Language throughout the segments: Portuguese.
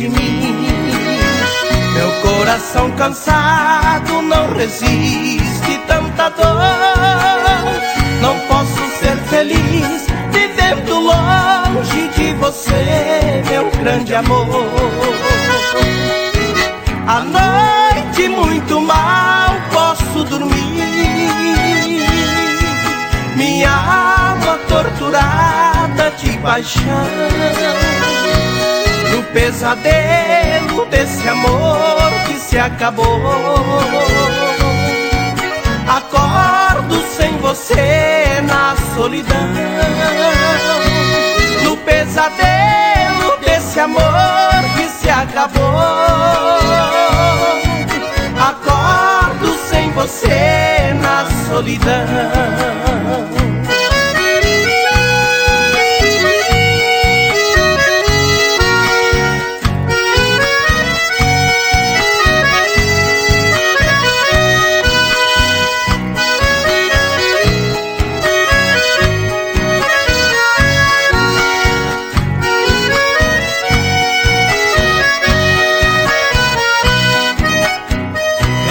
de mim. Meu coração cansado não resiste tanta dor. Não posso ser feliz vivendo longe de você, meu grande amor. À noite muito mal posso dormir, minha alma torturada de paixão. No pesadelo desse amor que se acabou, acordo sem você na solidão. No pesadelo desse amor que se acabou, acordo sem você na solidão.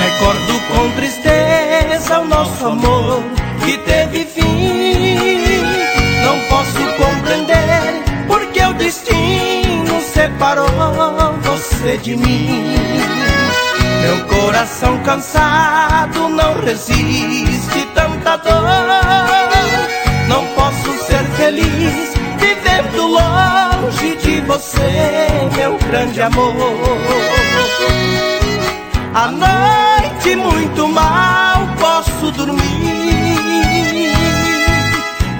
Recordo com tristeza o nosso amor que teve fim. Não posso compreender porque o destino separou você de mim. Meu coração cansado não resiste tanta dor. Não posso ser feliz vivendo longe de você, meu grande amor. À noite muito mal posso dormir,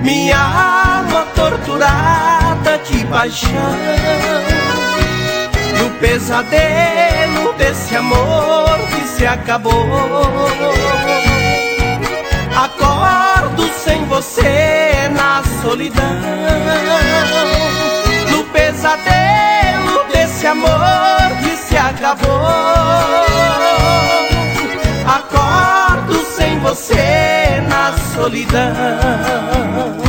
minha alma torturada de paixão. No pesadelo desse amor que se acabou, acordo sem você na solidão. No pesadelo desse amor que se acabou, acordo sem você na solidão.